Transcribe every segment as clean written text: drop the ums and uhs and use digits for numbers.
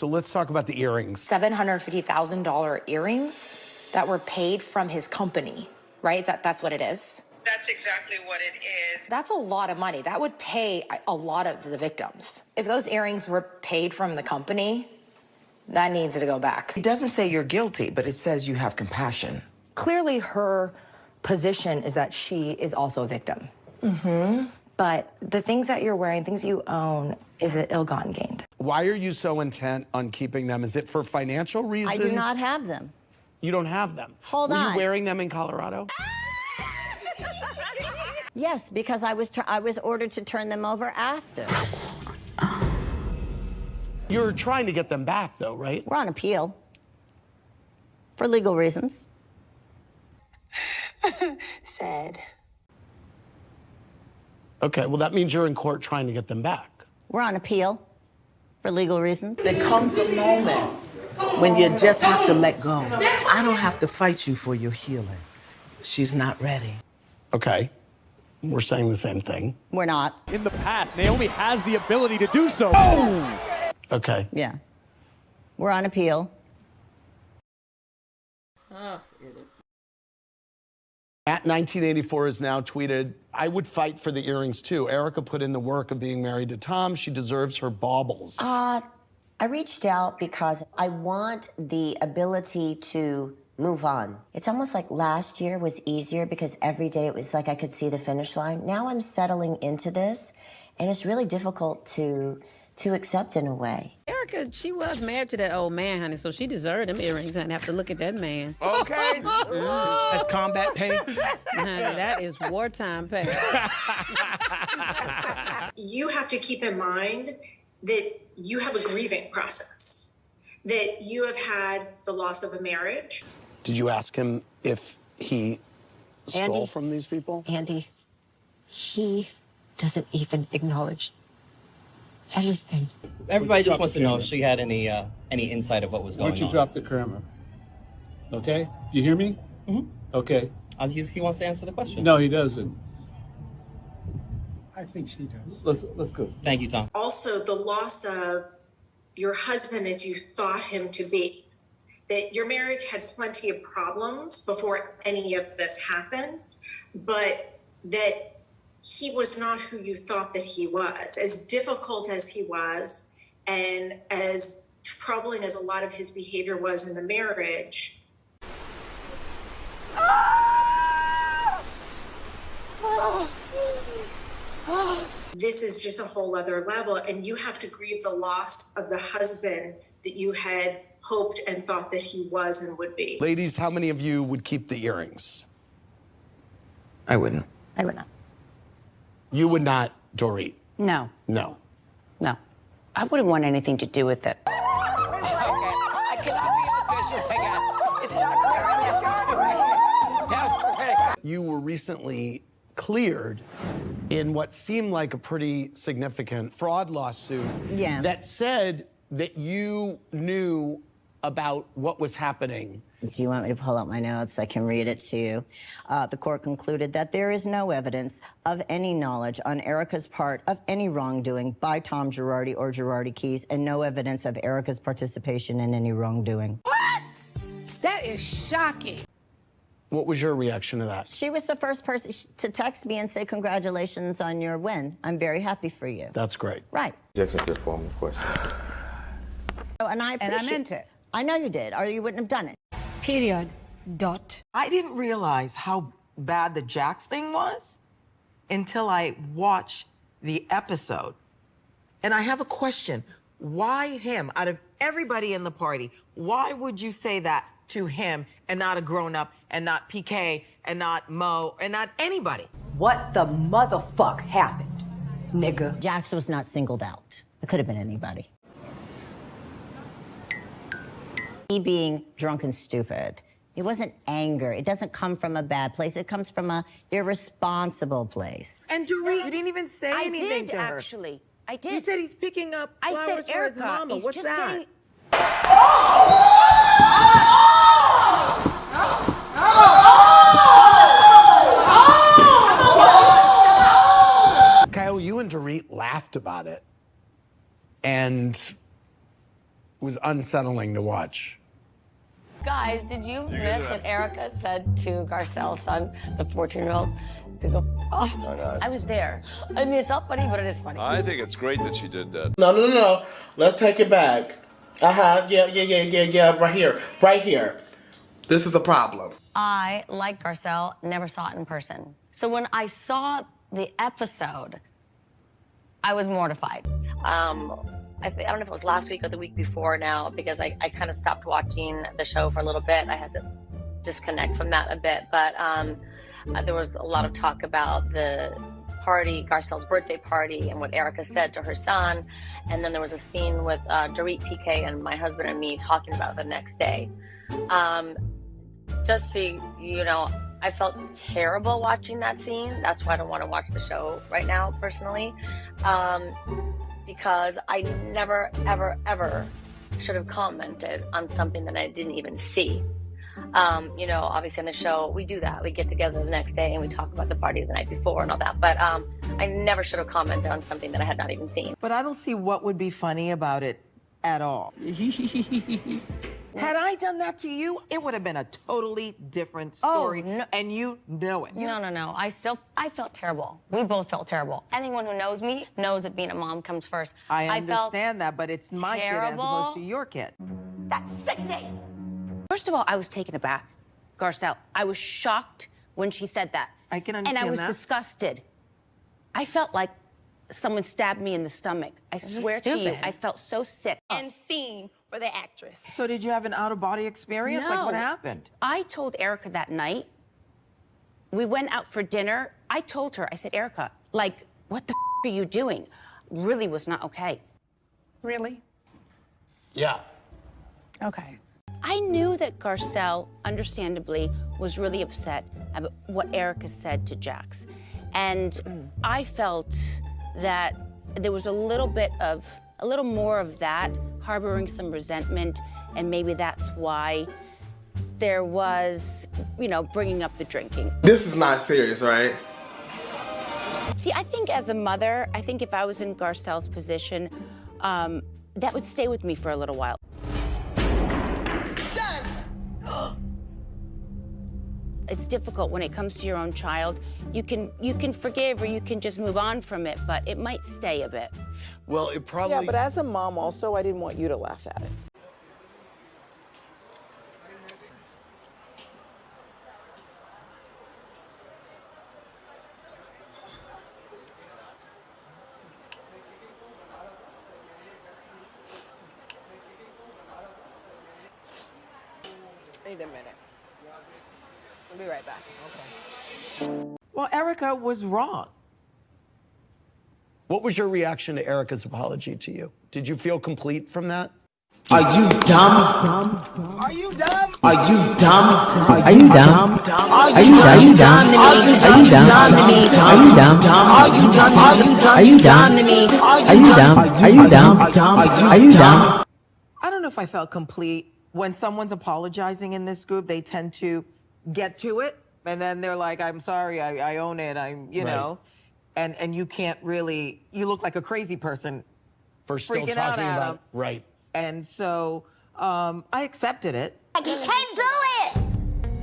So let's talk about the earrings. $750,000 earrings that were paid from his company, right? That's what it is? That's exactly what it is. That's a lot of money. That would pay a lot of the victims. If those earrings were paid from the company, that needs to go back. It doesn't say you're guilty, but it says you have compassion. Clearly her position is that she is also a victim. Mm-hmm. But the things that you're wearing, things you own, is it ill-gotten gain? Why are you so intent on keeping them? Is it for financial reasons? I do not have them. You don't have them? Hold on. on. Were you wearing them in Colorado? Yes, because I was ordered to turn them over after. You're trying to get them back, though, right? We're on appeal. For legal reasons. Sad. Okay, well, that means you're in court trying to get them back. We're on appeal. For legal reasons. There comes a moment when you just have to let go. I don't have to fight you for your healing. She's not ready. Okay. We're saying the same thing. We're not. In the past, Naomi has the ability to do so. Oh! Okay. Yeah. We're on appeal. At 1984 has now tweeted, I would fight for the earrings too. Erica put in the work of being married to Tom. She deserves her baubles. I reached out because I want the ability to move on. It's almost like last year was easier because every day it was like I could see the finish line. Now I'm settling into this, and it's really difficult to accept in a way. Erica, she was married to that old man, honey, so she deserved them earrings. I didn't have to look at that man. Okay. That's combat pay. Honey, that is wartime pay. You have to keep in mind that you have a grieving process, that you have had the loss of a marriage. Did you ask him if he stole from these people? Andy, he doesn't even acknowledge anything. Everybody just wants to know if she had any insight of what was going on. Why don't you drop the camera? Okay? Do you hear me? Mm-hmm. Okay. He wants to answer the question. No, he doesn't. I think she does. Let's go. Thank you, Tom. Also, the loss of your husband as you thought him to be. That your marriage had plenty of problems before any of this happened, but that he was not who you thought that he was. As difficult as he was, and as troubling as a lot of his behavior was in the marriage. This is just a whole other level, and you have to grieve the loss of the husband that you had hoped and thought that he was and would be. Ladies, how many of you would keep the earrings? I wouldn't. I would not. You would not, Dorit? No. No. No. I wouldn't want anything to do with it. I cannot be official again. It's not Christmas. You were recently cleared in what seemed like a pretty significant fraud lawsuit that said that you knew about what was happening. Do you want me to pull out my notes? I can read it to you. The court concluded that there is no evidence of any knowledge on Erica's part of any wrongdoing by Tom Girardi or Girardi Keys, and no evidence of Erica's participation in any wrongdoing. What? That is shocking. What was your reaction to that? She was the first person to text me and say, congratulations on your win. I'm very happy for you. That's great. Right. Objection to the formal question. Oh, and I meant it. I know you did, or you wouldn't have done it. Period. Dot. I didn't realize how bad the Jax thing was until I watched the episode. And I have a question. Why him? Out of everybody in the party, why would you say that to him and not a grown-up and not PK and not Mo and not anybody? What the motherfuck happened, nigga? Jax was not singled out. It could have been anybody. Me being drunk and stupid. It wasn't anger. It doesn't come from a bad place. It comes from a irresponsible place. And Dorit, you didn't even say anything to her. Actually. I did. You said he's picking up flowers for his mama. He's What's just that? getting... Kyle, you and Dorit laughed about it. And was unsettling to watch. Guys, did you miss what Erica said to Garcelle's son, the 14-year-old? To go, oh my God. I was there. I mean, it's not funny, but it is funny. I think it's great that she did that. No. Let's take it back. Yeah. Right here. This is a problem. I, like Garcelle, never saw it in person. So when I saw the episode, I was mortified. I don't know if it was last week or the week before now, because I kind of stopped watching the show for a little bit. I had to disconnect from that a bit. But there was a lot of talk about the party, Garcelle's birthday party, and what Erica said to her son. And then there was a scene with Dorit, PK, and my husband and me talking about it the next day. Just so you know, I felt terrible watching that scene. That's why I don't want to watch the show right now, personally. Because I never, ever, ever should have commented on something that I didn't even see. You know, obviously on the show, we do that. We get together the next day and we talk about the party the night before and all that. But I never should have commented on something that I had not even seen. But I don't see what would be funny about it at all. Had I done that to you, it would have been a totally different story, and you know it. No. I felt terrible. We both felt terrible. Anyone who knows me knows that being a mom comes first. I understand that, but it's my kid as opposed to your kid. That's sickening. First of all, I was taken aback, Garcelle. I was shocked when she said that. I can understand that. And I was disgusted. I felt like someone stabbed me in the stomach. I swear to you, I felt so sick. And scene for the actress. So did you have an out-of-body experience? No. Like, what happened? I told Erica that night, we went out for dinner. I told her, I said, Erica, like, what the are you doing? Really was not okay. Really? Yeah. Okay. I knew that Garcelle, understandably, was really upset about what Erica said to Jax. And I felt that there was a little more of that, harboring some resentment, and maybe that's why there was, you know, bringing up the drinking. This is not serious, right? See, I think as a mother, I think if I was in Garcelle's position, that would stay with me for a little while. It's difficult when it comes to your own child. You can forgive or you can just move on from it, but it might stay a bit. Well, it probably... Yeah, but as a mom also, I didn't want you to laugh at it. Wait a minute. I'll be right back. Okay. Well, Erica was wrong. What was your reaction to Erica's apology to you? Did you feel complete from that? Are you dumb? Are you dumb? Are you dumb? Are you dumb? Are you dumb? Are you dumb? Are you dumb? Are you dumb? Are you dumb? Are you dumb? Are you dumb? Are you dumb? Are you dumb? I don't know if I felt complete. When someone's apologizing in this group, they tend to get to it, and then they're like, I'm sorry, I own it, you know, and you can't really, you look like a crazy person for still talking about, right. And so I accepted it. I can't do it.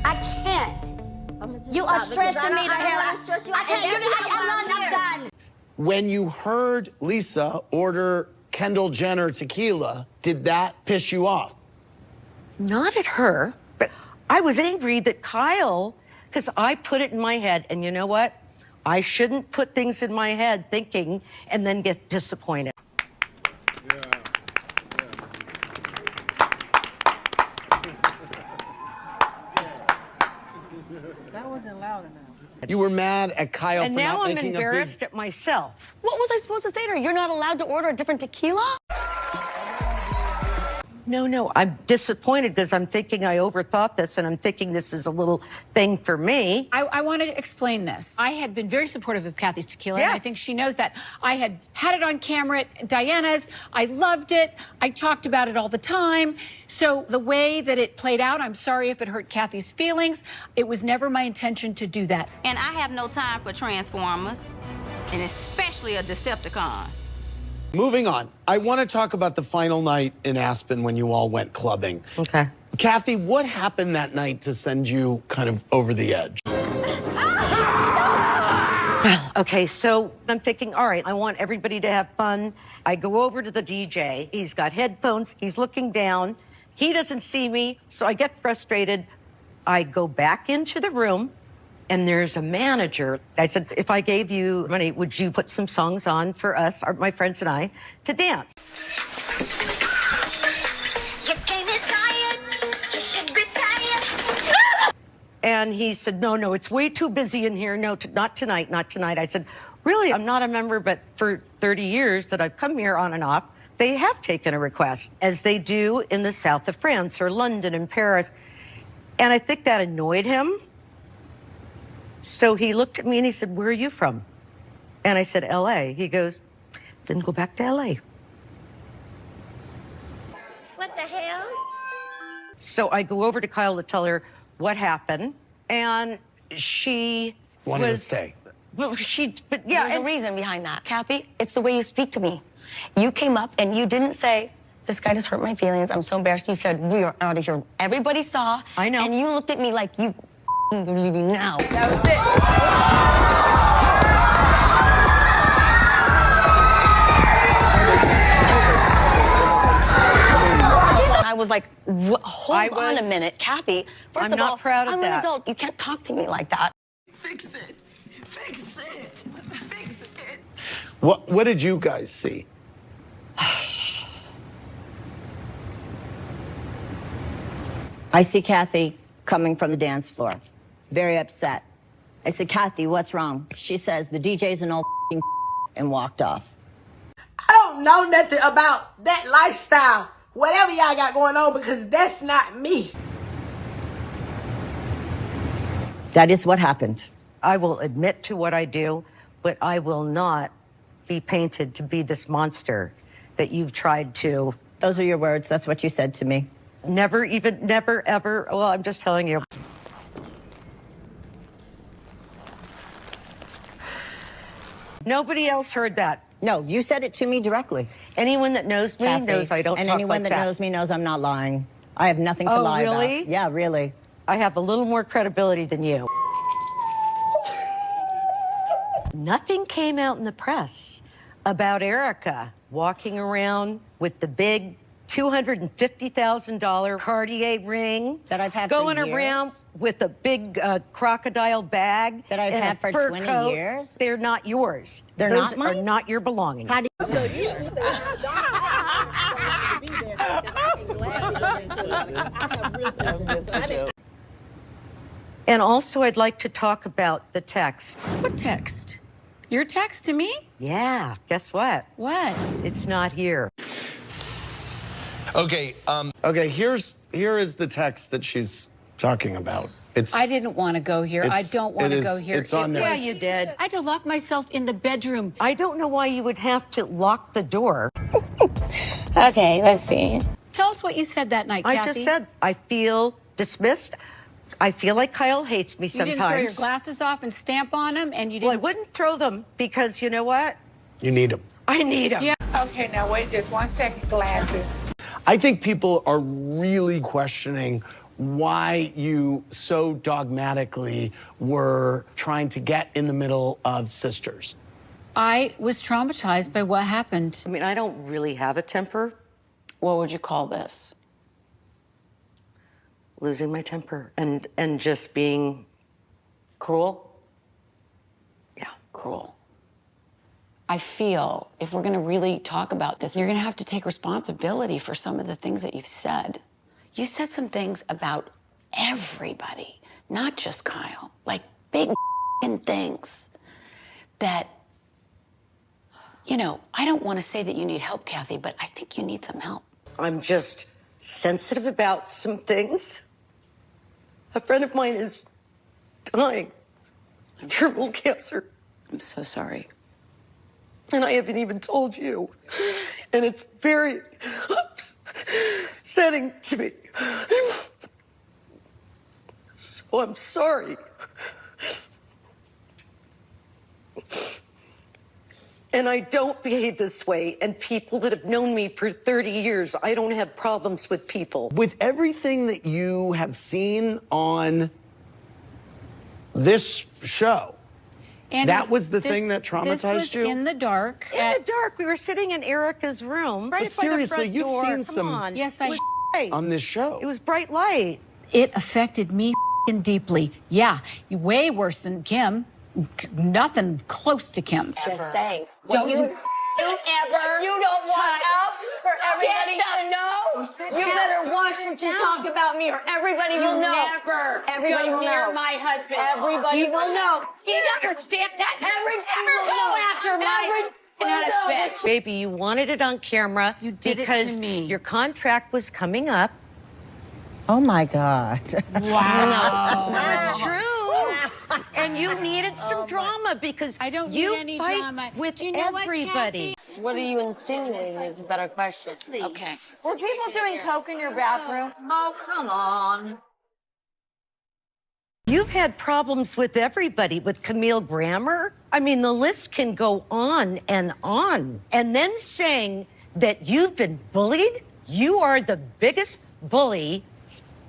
I can't. You are stressing me the hell out. I can't. I'm done. When you heard Lisa order Kendall Jenner tequila, did that piss you off? Not at her, but I was angry that Kyle, because I put it in my head, and you know what? I shouldn't put things in my head thinking and then get disappointed. That wasn't loud enough. You were mad at Kyle and for now not I'm making embarrassed at myself. What was I supposed to say to her? You're not allowed to order a different tequila? No, I'm disappointed because I'm thinking I overthought this and I'm thinking this is a little thing for me. I want to explain this. I had been very supportive of Kathy's tequila, and I think she knows that. I had it on camera at Diana's. I loved it. I talked about it all the time. So the way that it played out, I'm sorry if it hurt Kathy's feelings. It was never my intention to do that. And I have no time for Transformers, and especially a Decepticon. Moving on. I want to talk about the final night in Aspen when you all went clubbing. Okay. Kathy, what happened that night to send you kind of over the edge? Well, okay, so I'm thinking, all right, I want everybody to have fun. I go over to the DJ. He's got headphones. He's looking down. He doesn't see me, so I get frustrated. I go back into the room, and there's a manager. I said, if I gave you money, would you put some songs on for us, or my friends and I, to dance? Your game is tired. You should be tired. And he said, no, it's way too busy in here. No, not tonight, not tonight. I said, really, I'm not a member, but for 30 years that I've come here on and off, they have taken a request, as they do in the south of France or London and Paris. And I think that annoyed him. So he looked at me and he said, where are you from? And I said, LA. He goes, then go back to LA. What the hell? So I go over to Kyle to tell her what happened, and she wanted to stay. Well, but yeah. There's a reason behind that. Kathy, it's the way you speak to me. You came up and you didn't say, this guy just hurt my feelings. I'm so embarrassed. You said, we are out of here. Everybody saw. I know. And you looked at me like you leaving now. That was it. I was like, hold on a minute, Kathy. First of all, not proud of I'm that. an adult. You can't talk to me like that. Fix it. Fix it. Fix it. What did you guys see? I see Kathy coming from the dance floor, very upset. I said, Kathy, what's wrong? She says, the DJ's an old and walked off. I don't know nothing about that lifestyle, whatever y'all got going on, because that's not me. That is what happened. I will admit to what I do, but I will not be painted to be this monster that you've tried to. Those are your words. That's what you said to me. Never, ever. Well, I'm just telling you. Nobody else heard that. No, you said it to me directly. Anyone that knows me Kathy, knows I don't and talk anyone like that knows me knows I'm not lying. I have nothing to lie about. Really? Yeah, really. I have a little more credibility than you. Nothing came out in the press about Erica walking around with the big $250,000 Cartier ring that I've had going for years. around with a big crocodile bag that I've and had a for fur 20 coat. years. They're not yours. They're Those not mine? are not your belongings. How do you... So you should stay. And also, I'd like to talk about the text. What text? Your text to me? Yeah, guess what? What? It's not here. Okay, here is the text that she's talking about. I didn't want to go here. I don't want to go here. It's on there. Yeah, you did. I had to lock myself in the bedroom. I don't know why you would have to lock the door. Okay, let's see. Tell us what you said that night, Kathy. I just said I feel dismissed. I feel like Kyle hates me You sometimes. didn't throw your glasses off and stamp on them, and you didn't. Well, I wouldn't throw them because you know what? You need them. I need them. Yeah. Okay, now wait just 1 second. Glasses. I think people are really questioning why you so dogmatically were trying to get in the middle of sisters. I was traumatized by what happened. I mean, I don't really have a temper. What would you call this? Losing my temper and just being Cruel? Yeah. Cruel. I feel if we're going to really talk about this, you're going to have to take responsibility for some of the things that you've said. You said some things about everybody, not just Kyle, like big things that, I don't want to say that you need help, Kathy, but I think you need some help. I'm just sensitive about some things. A friend of mine is dying of terminal cancer. I'm so sorry. And I haven't even told you. And it's very upsetting to me. So I'm sorry. And I don't behave this way. And people that have known me for 30 years, I don't have problems with people. With everything that you have seen on this show, And that was the thing that traumatized this was you? in the dark. In the dark, we were sitting in Erica's room. Right But by the seriously, front you've door. seen Come some on. Yes, I on this show. It was bright light. It affected me deeply. Yeah, way worse than Kim. Nothing close to Kim. Just saying. Don't you ever you don't want out for everybody to know? You better watch what you talk about me or everybody will know. Never Everybody go will near know. my husband. Everybody will know. You understand that? Everybody will know. Baby, you wanted it on camera did it because to me. your contract was coming up. Oh my God. Wow. That's true. And you needed some drama because I don't you need any fight drama. with You know what, everybody. What are you insinuating is a better question. Okay. Were people doing coke in your bathroom? Oh, come on. You've had problems with everybody, with Camille Grammer. I mean, the list can go on. And then saying that you've been bullied, you are the biggest bully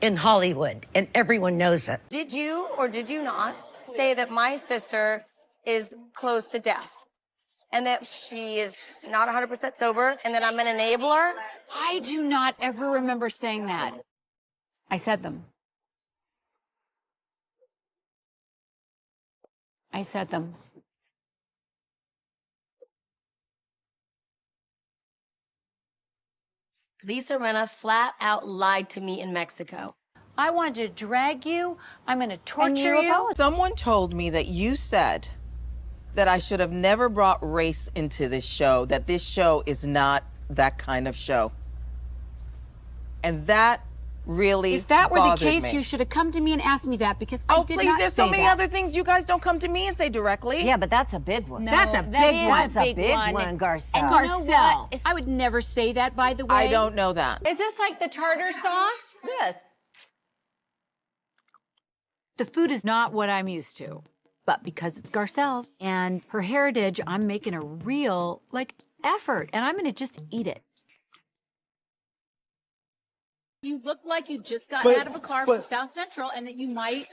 in Hollywood, and everyone knows it. Did you or did you not say that my sister is close to death and that she is not 100% sober and that I'm an enabler? I do not ever remember saying that. I said them. I said them. Lisa Rinna flat out lied to me in Mexico. I wanted to drag you. I'm going to torture you. Someone told me that you said that I should have never brought race into this show, that this show is not that kind of show. And that really If that were the bothered case, me. you should have come to me and asked me that because I did please, not there's say so many that. other things you guys don't come to me and say directly. Yeah, but that's a big one. That's a big one. That's a big one, Garcelle. And Garcelle, I would never say that, by the way. I don't know that. Is this like the tartar sauce? Yes. The food is not what I'm used to, but because it's Garcelle and her heritage, I'm making a real, effort, and I'm going to just eat it. You look like you just got out of a car from South Central and that you might,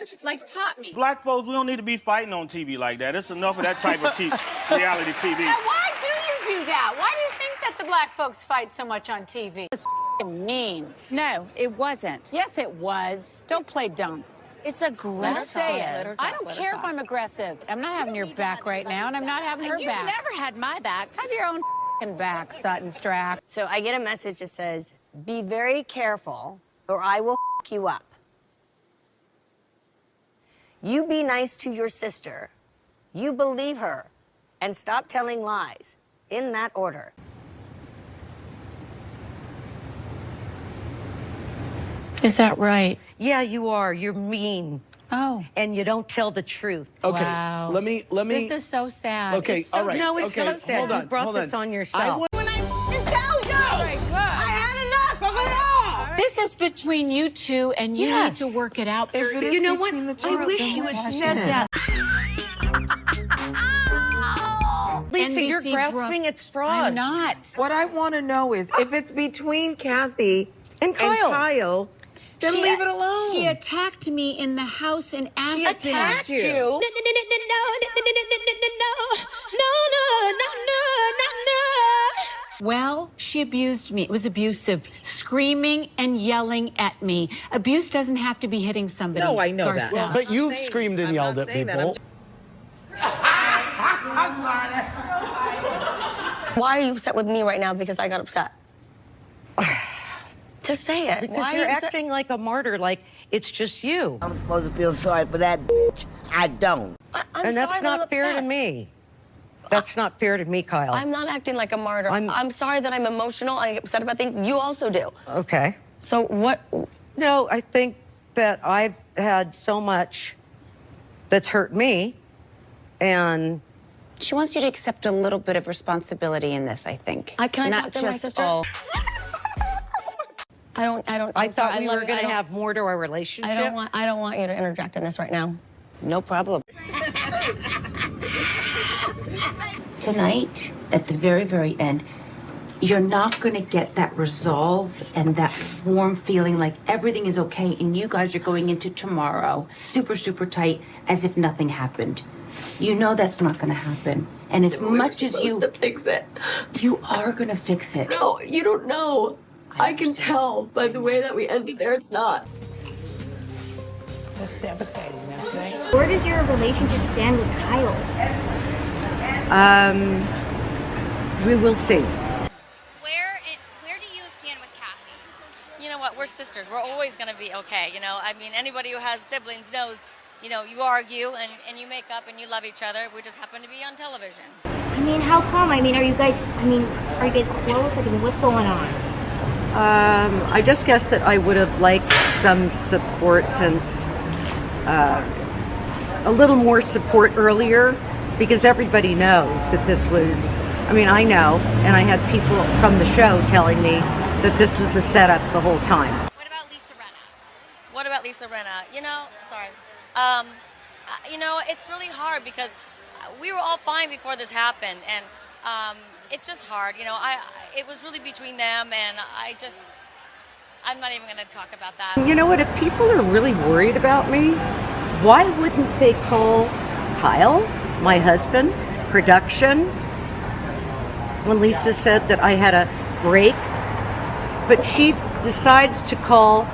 pop me. Black folks, we don't need to be fighting on TV like that. It's enough of that type of reality TV. And why do you do that? Why do you think that the black folks fight so much on TV? It's mean. No, it wasn't. Yes, it was. Don't play dumb. It's aggressive. Say it. I don't care if I'm aggressive. I'm not having your back right now, and I'm not having her You've back. never had my back. Have your own back, Sutton Strack. So I get a message that says, be very careful or I will you up. You be nice to your sister. You believe her and stop telling lies. In that order. Is that right? Yeah, you are. You're mean. Oh. And you don't tell the truth. Okay, Wow. let me. This is so sad. Okay, It's so all right. No, it's okay, so sad. hold on, You brought hold this on yourself. I want- When I tell you, I had enough of it all. This is between you two, and you need to work it out. If it is You know what? between the two I of wish them, you had why said not? that. Lisa, you're NBC grasping at straws. I'm not. What I want to know is if it's between Kathy And Kyle. then leave it alone. She attacked me in the house in Aspen. She attacked you. Well, she abused me. It was abusive. Screaming and yelling at me. Abuse doesn't have to be hitting somebody. No, I know that. Garcelle. But you've screamed and yelled at people. Why are you upset with me right now because I got upset? Just say it. Because Why are you're you upset? acting like a martyr, like it's just you. I'm supposed to feel sorry for that bitch. I don't. I'm And that's sorry that I'm not fair to upset. me. That's not fair to me, Kyle. I'm not acting like a martyr. I'm sorry that I'm emotional. I get upset about things. You also do. Okay. So what? No, I think that I've had so much that's hurt me, and She wants you to accept a little bit of responsibility in this, I think. Can I Not talk to my just sister? all. I thought we were going to have more to our relationship. I don't want you to interject in this right now. No problem. Tonight, at the very, very end, you're not going to get that resolve and that warm feeling like everything is okay and you guys are going into tomorrow super, super tight as if nothing happened. You know that's not going to happen. And as much as you to fix it, you are going to fix it. no, you don't know. I can tell by the way that we ended there, it's not. That's devastating, right? Where does your relationship stand with Kyle? We will see. Where do you stand with Kathy? You know what? We're sisters. We're always going to be okay. You know, I mean, anybody who has siblings knows, you know, you argue and you make up and you love each other. We just happen to be on television. I mean, how come? I mean, are you guys close? Like, I mean, what's going on? I just guess that I would have liked some support since a little more support earlier, because everybody knows that this was, I mean, I know, and I had people from the show telling me that this was a setup the whole time. What about Lisa Rinna? You know, sorry. You know, it's really hard because we were all fine before this happened, and it's just hard. You know, it was really between them, and I'm not even going to talk about that. You know what? If people are really worried about me, why wouldn't they call Kyle, my husband, production, when Lisa said that I had a break? But she decides to call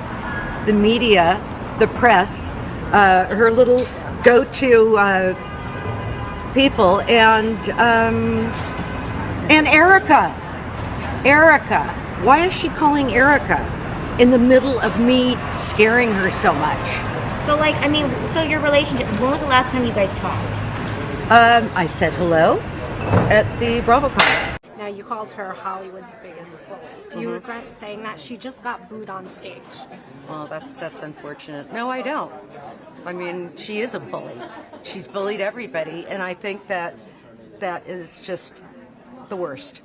the media, the press, her little go-to people, and Erica. Why is she calling Erica in the middle of me scaring her so much? So, like, I mean, so your relationship, when was the last time you guys talked? I said hello at the BravoCon. Now, you called her Hollywood's biggest bully. Do you regret saying that? She just got booed on stage. Well, that's unfortunate. No, I don't. I mean, she is a bully. She's bullied everybody, and I think that is just the worst.